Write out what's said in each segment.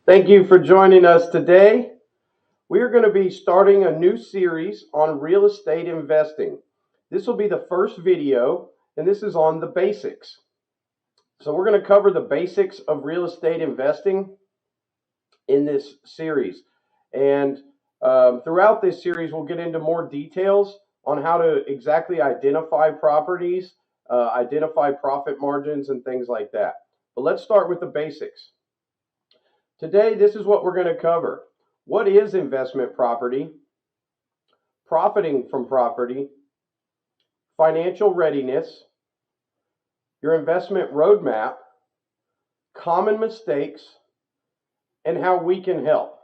Thank you for joining us today. We are going to be starting a new series on real estate investing. This will be the first video, and this is on the basics. So we're going to cover the basics of real estate investing in this series. And throughout this series, we'll get into more details on how to exactly identify properties, identify profit margins, and things like that. But let's start with the basics. Today, this is what we're going to cover. What is investment property? Profiting from property, financial readiness, your investment roadmap, common mistakes, and how we can help.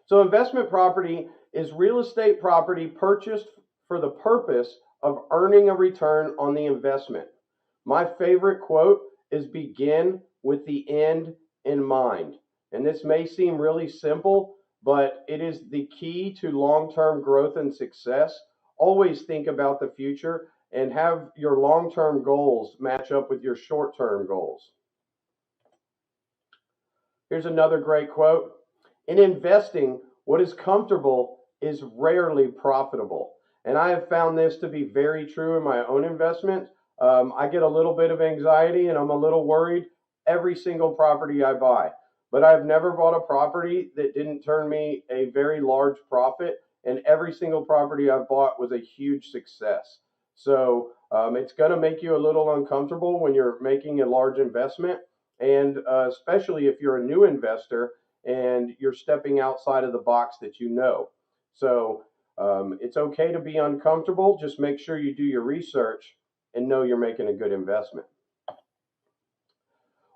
So investment property is real estate property purchased for the purpose of earning a return on the investment. My favorite quote is begin with the end in mind. And this may seem really simple, but it is the key to long-term growth and success. Always think about the future and have your long-term goals match up with your short-term goals. Here's another great quote. In investing, what is comfortable is rarely profitable. And I have found this to be very true in my own investment. I get a little bit of anxiety and I'm a little worried every single property I buy. But I've never bought a property that didn't turn me a very large profit, and every single property I've bought was a huge success. So it's going to make you a little uncomfortable when you're making a large investment, and especially if you're a new investor and you're stepping outside of the box that you know. So it's okay to be uncomfortable. Just make sure you do your research and know you're making a good investment.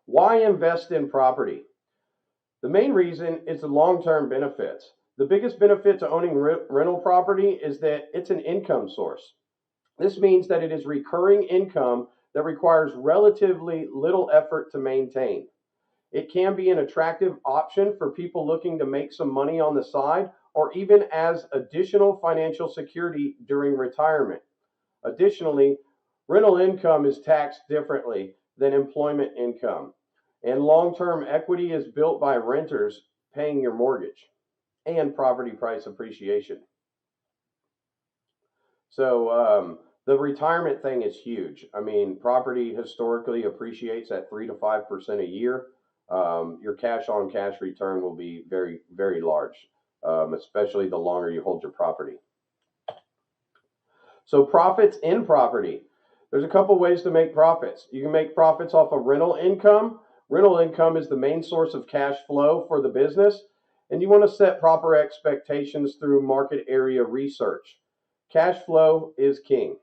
Why invest in property? The main reason is the long-term benefits. The biggest benefit to owning rental property is that it's an income source. This means that it is recurring income that requires relatively little effort to maintain. It can be an attractive option for people looking to make some money on the side or even as additional financial security during retirement. Additionally, rental income is taxed differently than employment income, and long-term equity is built by renters paying your mortgage and property price appreciation. So the retirement thing is huge. I mean, property historically appreciates at 3 to 5% a year. Your cash on cash return will be very, very large, especially the longer you hold your property. So profits in property. There's a couple ways to make profits. You can make profits off of rental income. Rental income is the main source of cash flow for the business, and you want to set proper expectations through market area research. Cash flow is king.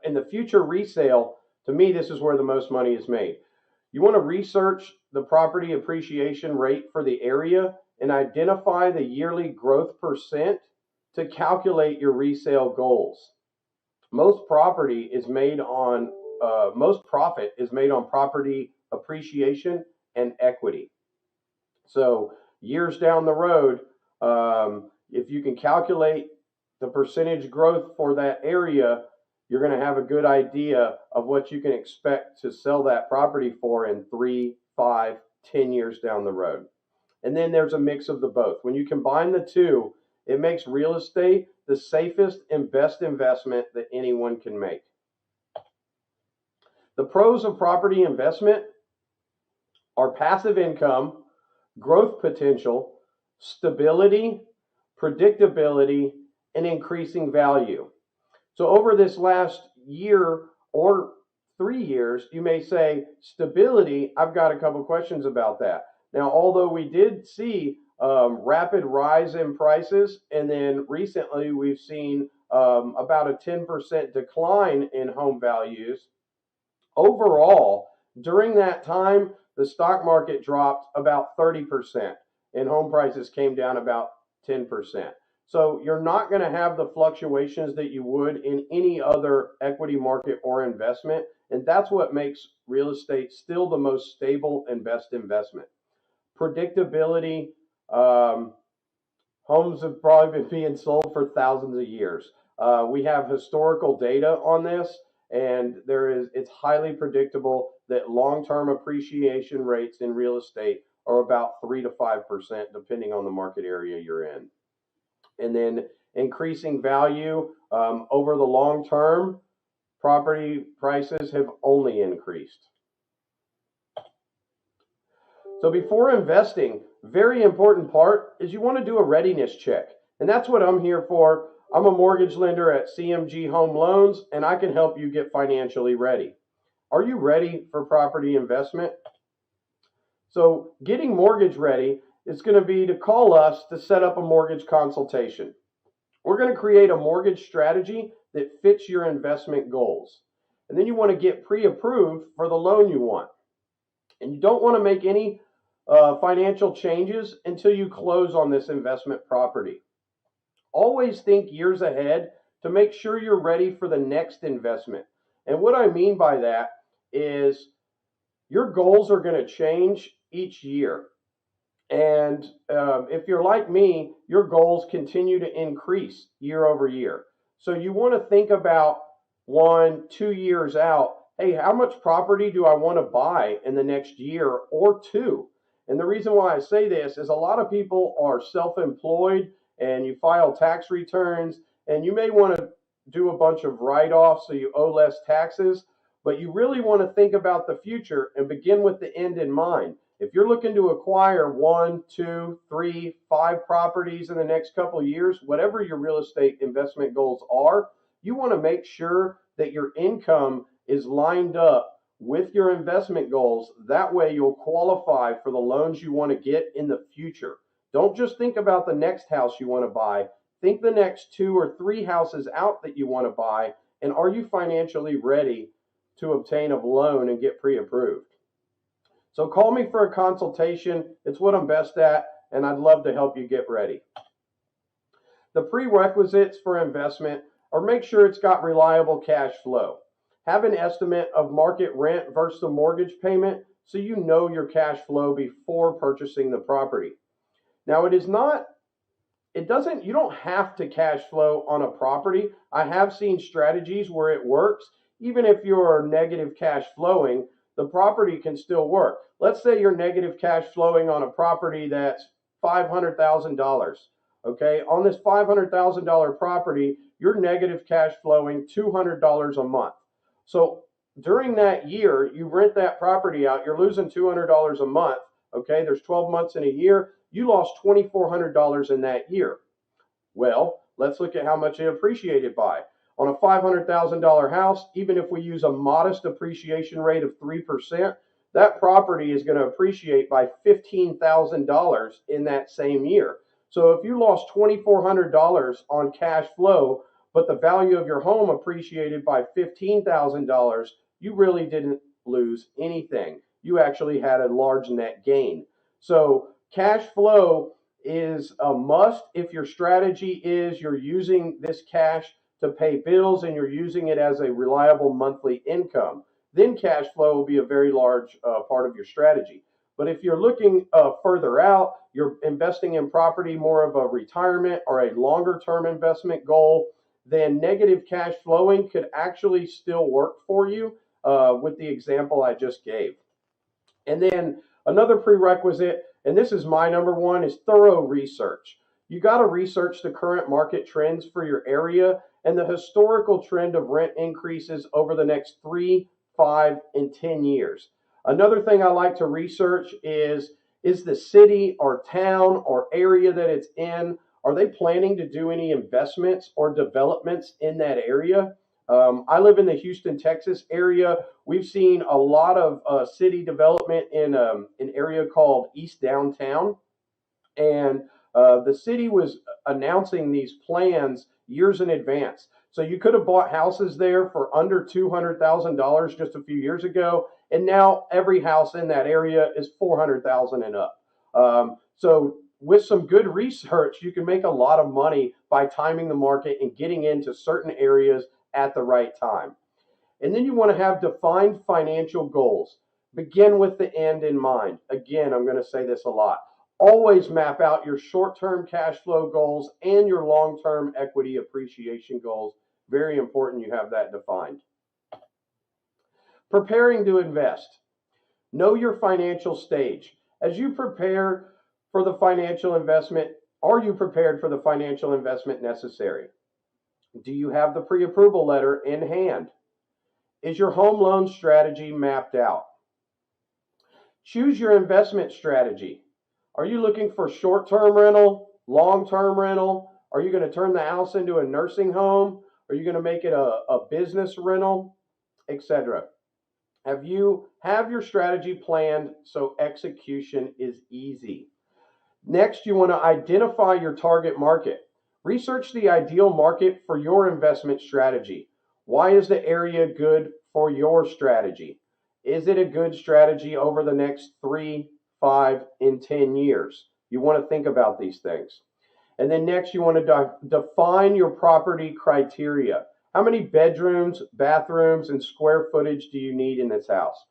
In the future resale, to me, this is where the most money is made. You want to research the property appreciation rate for the area and identify the yearly growth percent to calculate your resale goals. Most profit is made on property appreciation and equity. So years down the road, if you can calculate the percentage growth for that area, you're going to have a good idea of what you can expect to sell that property for in 3, 5, 10 years down the road. And then there's a mix of the both. When you combine the two, it makes real estate the safest and best investment that anyone can make. The pros of property investment are passive income, growth potential, stability, predictability, and increasing value. So over this last year or 3 years, you may say stability. I've got a couple questions about that. Now, although we did see rapid rise in prices, and then recently we've seen about a 10% decline in home values, overall, during that time, the stock market dropped about 30% and home prices came down about 10%. So you're not going to have the fluctuations that you would in any other equity market or investment. And that's what makes real estate still the most stable and best investment. Predictability. Homes have probably been being sold for thousands of years. We have historical data on this, and it's highly predictable that long-term appreciation rates in real estate are about 3 to 5% depending on the market area you're in. And then increasing value over the long term, property prices have only increased. So before investing, very important part is you want to do a readiness check. And that's what I'm here for. I'm a mortgage lender at CMG Home Loans, and I can help you get financially ready. Are you ready for property investment? So getting mortgage ready is going to be to call us to set up a mortgage consultation. We're going to create a mortgage strategy that fits your investment goals. And then you want to get pre-approved for the loan you want. And you don't want to make any financial changes until you close on this investment property. Always think years ahead to make sure you're ready for the next investment. And what I mean by that is your goals are going to change each year. And if you're like me, your goals continue to increase year over year. So you want to think about 1, 2 years out. Hey, how much property do I want to buy in the next year or two? And the reason why I say this is a lot of people are self-employed and you file tax returns and you may want to do a bunch of write-offs so you owe less taxes, but you really want to think about the future and begin with the end in mind. If you're looking to acquire 1, 2, 3, 5 properties in the next couple of years, whatever your real estate investment goals are, you want to make sure that your income is lined up with your investment goals. That way you'll qualify for the loans you want to get in the future. Don't just think about the next house you want to buy. Think the next 2 or 3 houses out that you want to buy, and are you financially ready to obtain a loan and get pre-approved? So call me for a consultation. It's what I'm best at, and I'd love to help you get ready. The prerequisites for investment are make sure it's got reliable cash flow. Have an estimate of market rent versus the mortgage payment so you know your cash flow before purchasing the property. Now you don't have to cash flow on a property. I have seen strategies where it works. Even if you're negative cash flowing, the property can still work. Let's say you're negative cash flowing on a property that's $500,000. Okay, on this $500,000 property, you're negative cash flowing $200 a month. So during that year, you rent that property out, you're losing $200 a month. Okay, there's 12 months in a year. You lost $2,400 in that year. Well, let's look at how much it appreciated by. On a $500,000 house, even if we use a modest appreciation rate of 3%, that property is going to appreciate by $15,000 in that same year. So if you lost $2,400 on cash flow, but the value of your home appreciated by $15,000, you really didn't lose anything. You actually had a large net gain. So cash flow is a must if your strategy is you're using this cash to pay bills and you're using it as a reliable monthly income. Then cash flow will be a very large part of your strategy. But if you're looking further out, you're investing in property more of a retirement or a longer term investment goal, then negative cash flowing could actually still work for you with the example I just gave. And then another prerequisite, and this is my number one, is thorough research. You got to research the current market trends for your area and the historical trend of rent increases over the next 3, 5, and 10 years. Another thing I like to research is the city or town or area that it's in, are they planning to do any investments or developments in that area? I live in the Houston, Texas area. We've seen a lot of city development in an area called East Downtown. And the city was announcing these plans years in advance. So you could have bought houses there for under $200,000 just a few years ago. And now every house in that area is $400,000 and up. So with some good research, you can make a lot of money by timing the market and getting into certain areas at the right time. And then you want to have defined financial goals. Begin with the end in mind. Again, I'm going to say this a lot. Always map out your short-term cash flow goals and your long-term equity appreciation goals. Very important you have that defined. Preparing to invest. Know your financial stage. As you prepare for the financial investment, are you prepared for the financial investment necessary? Do you have the pre-approval letter in hand? Is your home loan strategy mapped out? Choose your investment strategy. Are you looking for short-term rental, long-term rental? Are you going to turn the house into a nursing home? Are you going to make it a business rental, etc.? Have your strategy planned so execution is easy? Next, you want to identify your target market. Research the ideal market for your investment strategy. Why is the area good for your strategy? Is it a good strategy over the next 3, 5, and 10 years? You want to think about these things. And then next, you want to define your property criteria. How many bedrooms, bathrooms, and square footage do you need in this house?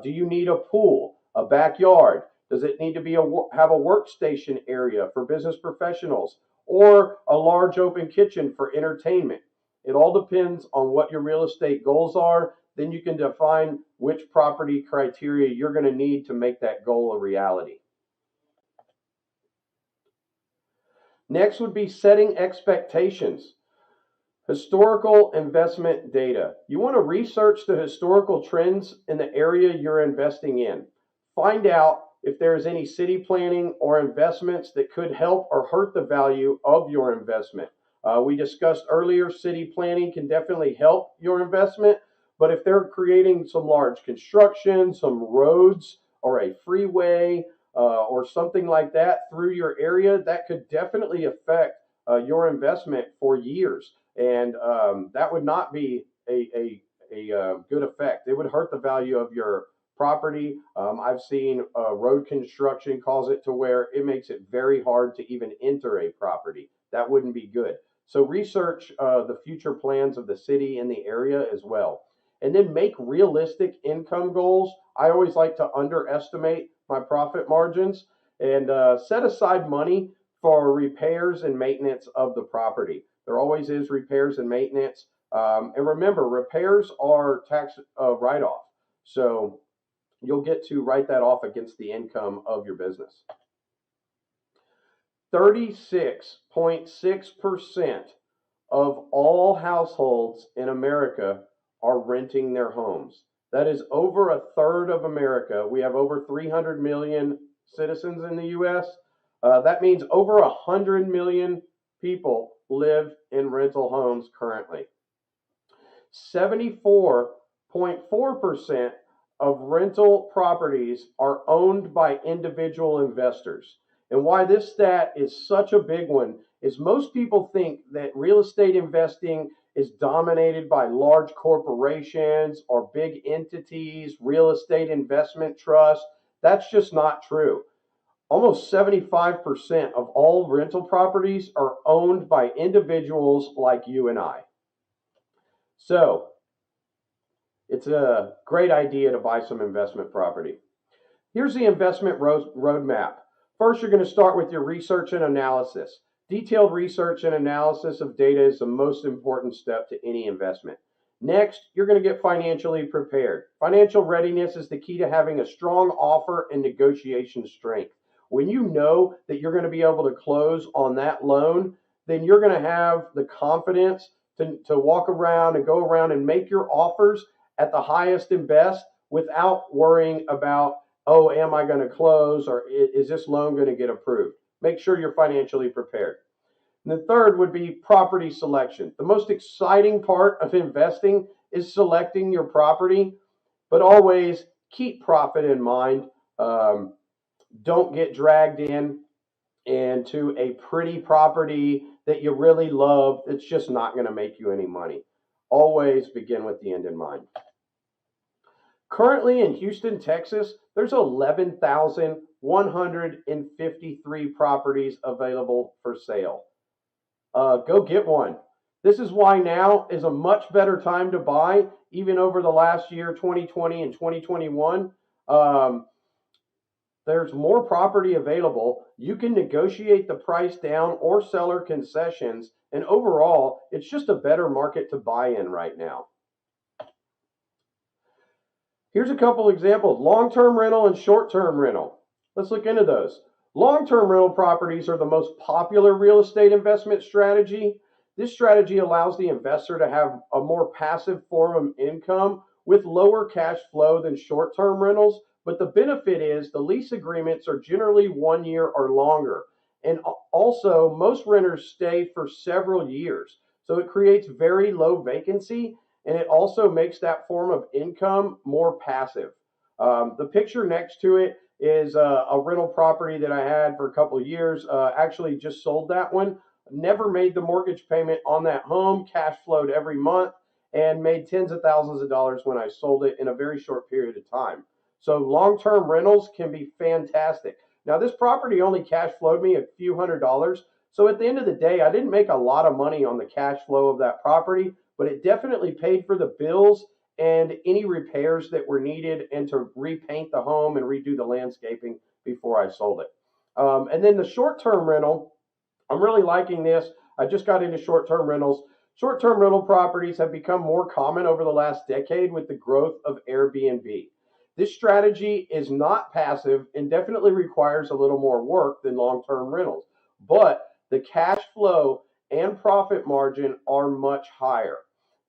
Do you need a pool, a backyard? Does it need to be have a workstation area for business professionals, or a large open kitchen for entertainment? It all depends on what your real estate goals are. Then you can define which property criteria you're going to need to make that goal a reality. Next would be setting expectations. Historical investment data. You want to research the historical trends in the area you're investing in. Find out if there's any city planning or investments that could help or hurt the value of your investment. We discussed earlier, city planning can definitely help your investment, but if they're creating some large construction, some roads, or a freeway, or something like that through your area, that could definitely affect your investment for years. And that would not be a good effect. It would hurt the value of your property. I've seen road construction cause it to where it makes it very hard to even enter a property. That wouldn't be good. So research the future plans of the city and the area as well. And then make realistic income goals. I always like to underestimate my profit margins and set aside money for repairs and maintenance of the property. There always is repairs and maintenance. And remember, repairs are tax write-off. So you'll get to write that off against the income of your business. 36.6% of all households in America are renting their homes. That is over a third of America. We have over 300 million citizens in the U.S. That means over 100 million people live in rental homes currently. 74.4% of rental properties are owned by individual investors. And why this stat is such a big one is most people think that real estate investing is dominated by large corporations or big entities, real estate investment trusts. That's just not true. Almost 75% of all rental properties are owned by individuals like you and I. So it's a great idea to buy some investment property. Here's the investment roadmap. First, you're going to start with your research and analysis. Detailed research and analysis of data is the most important step to any investment. Next, you're going to get financially prepared. Financial readiness is the key to having a strong offer and negotiation strength. When you know that you're going to be able to close on that loan, then you're going to have the confidence to walk around and go around and make your offers at the highest and best without worrying about, oh, am I going to close, or is this loan going to get approved? Make sure you're financially prepared. And the third would be property selection. The most exciting part of investing is selecting your property, but always keep profit in mind. Don't get dragged into a pretty property that you really love that's just not going to make you any money. Always begin with the end in mind. Currently in Houston, Texas, there's 11,153 properties available for sale. Go get one. This is why now is a much better time to buy, even over the last year, 2020 and 2021. There's more property available. You can negotiate the price down or seller concessions, and overall, it's just a better market to buy in right now. Here's a couple examples: long-term rental and short-term rental. Let's look into those. Long-term rental properties are the most popular real estate investment strategy. This strategy allows the investor to have a more passive form of income with lower cash flow than short-term rentals, but the benefit is the lease agreements are generally 1 year or longer. And also, most renters stay for several years. So it creates very low vacancy, and it also makes that form of income more passive. The picture next to it is a rental property that I had for a couple of years. Actually, just sold that one. Never made the mortgage payment on that home. Cash flowed every month and made tens of thousands of dollars when I sold it in a very short period of time. So long-term rentals can be fantastic. Now, this property only cash flowed me a few $100s. So at the end of the day, I didn't make a lot of money on the cash flow of that property, but it definitely paid for the bills and any repairs that were needed and to repaint the home and redo the landscaping before I sold it. And then the short-term rental, I'm really liking this. I just got into short-term rentals. Short-term rental properties have become more common over the last decade with the growth of Airbnb. This strategy is not passive and definitely requires a little more work than long-term rentals, but the cash flow and profit margin are much higher.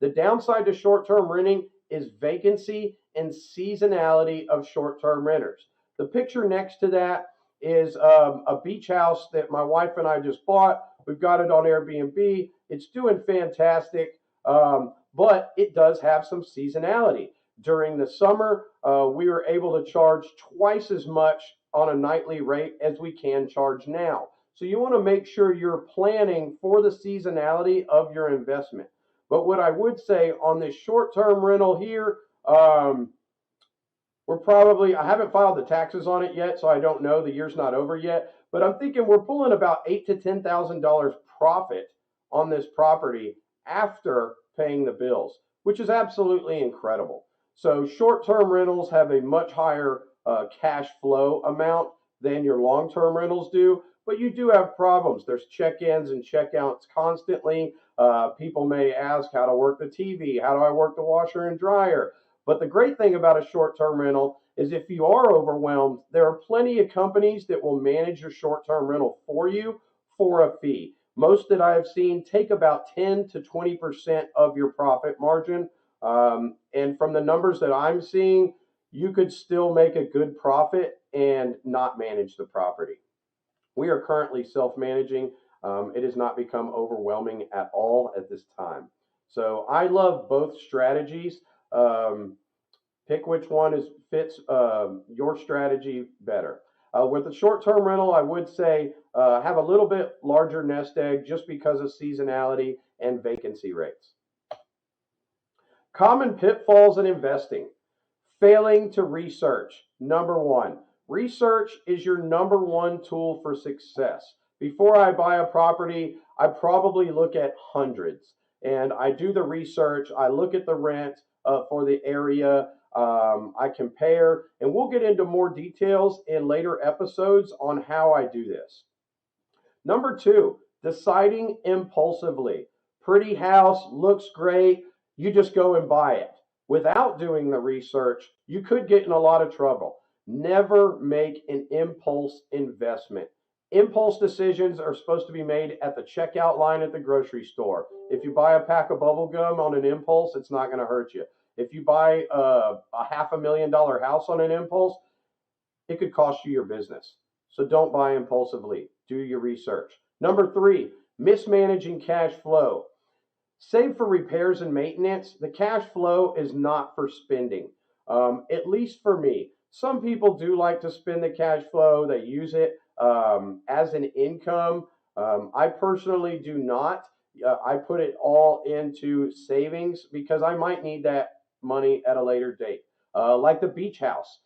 The downside to short-term renting is vacancy and seasonality of short-term renters. The picture next to that is a beach house that my wife and I just bought. We've got it on Airbnb. It's doing fantastic, but it does have some seasonality. During the summer, we were able to charge twice as much on a nightly rate as we can charge now. So you want to make sure you're planning for the seasonality of your investment. But what I would say on this short-term rental here, I haven't filed the taxes on it yet, so I don't know. The year's not over yet. But I'm thinking we're pulling about $8,000 to $10,000 profit on this property after paying the bills, which is absolutely incredible. So short-term rentals have a much higher cash flow amount than your long-term rentals do, but you do have problems. There's check-ins and check-outs constantly. People may ask how to work the TV, how do I work the washer and dryer? But the great thing about a short-term rental is if you are overwhelmed, there are plenty of companies that will manage your short-term rental for you for a fee. Most that I have seen take about 10 to 20% of your profit margin. And from the numbers that I'm seeing, you could still make a good profit and not manage the property. We are currently self-managing. It has not become overwhelming at all at this time. So I love both strategies. Pick which one fits your strategy better. With the short-term rental, I would say have a little bit larger nest egg just because of seasonality and vacancy rates. Common pitfalls in investing. Failing to research. Number one, research is your number one tool for success. Before I buy a property, I probably look at hundreds and I do the research. I look at the rent for the area. I compare, and we'll get into more details in later episodes on how I do this. Number two, deciding impulsively. Pretty house, looks great, you just go and buy it. Without doing the research, you could get in a lot of trouble. Never make an impulse investment. Impulse decisions are supposed to be made at the checkout line at the grocery store. If you buy a pack of bubble gum on an impulse, it's not going to hurt you. If you buy a $500,000 house on an impulse, it could cost you your business. So don't buy impulsively. Do your research. Number three, mismanaging cash flow. Save for repairs and maintenance. The cash flow is not for spending, at least for me. Some people do like to spend the cash flow. They use it as an income. I personally do not. I put it all into savings because I might need that money at a later date. Like the beach house.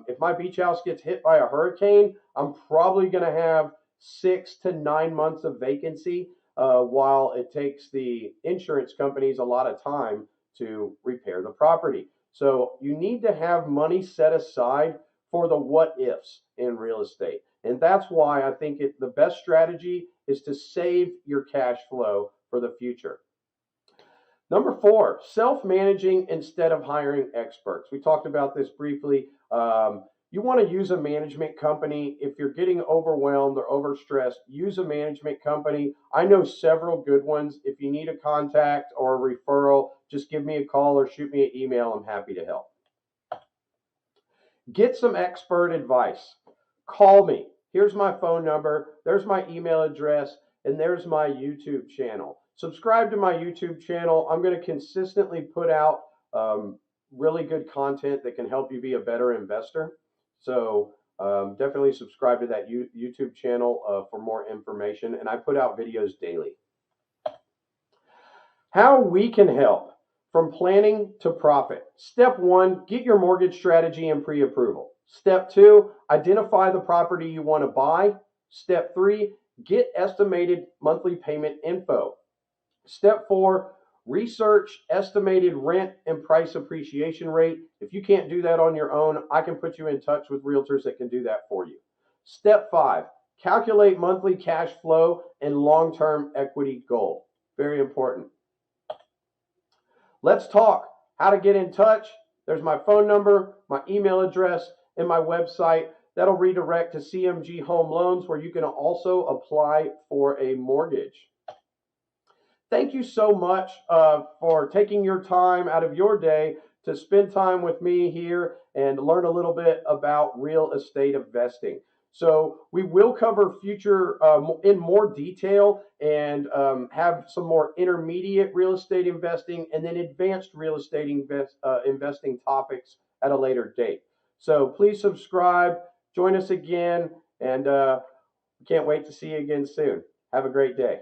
If my beach house gets hit by a hurricane, I'm probably going to have 6 to 9 months of vacancy while it takes the insurance companies a lot of time to repair the property. So you need to have money set aside for the what ifs in real estate. And that's why I think the best strategy is to save your cash flow for the future. Number 4, self-managing instead of hiring experts. We talked about this briefly. You want to use a management company. If you're getting overwhelmed or overstressed, use a management company. I know several good ones. If you need a contact or a referral, just give me a call or shoot me an email. I'm happy to help. Get some expert advice. Call me. Here's my phone number. There's my email address. And there's my YouTube channel. Subscribe to my YouTube channel. I'm going to consistently put out really good content that can help you be a better investor. So definitely subscribe to that YouTube channel for more information. And I put out videos daily. How we can help from planning to profit. Step 1, get your mortgage strategy and pre-approval. Step 2, identify the property you want to buy. Step 3, get estimated monthly payment info. Step 4, research estimated rent and price appreciation rate. If you can't do that on your own, I can put you in touch with realtors that can do that for you. Step 5, calculate monthly cash flow and long-term equity goal. Very important. Let's talk. How to get in touch. There's my phone number, my email address, and my website. That'll redirect to CMG Home Loans, where you can also apply for a mortgage. Thank you so much for taking your time out of your day to spend time with me here and learn a little bit about real estate investing. So we will cover future in more detail and have some more intermediate real estate investing and then advanced real estate investing topics at a later date. So please subscribe, join us again, and can't wait to see you again soon. Have a great day.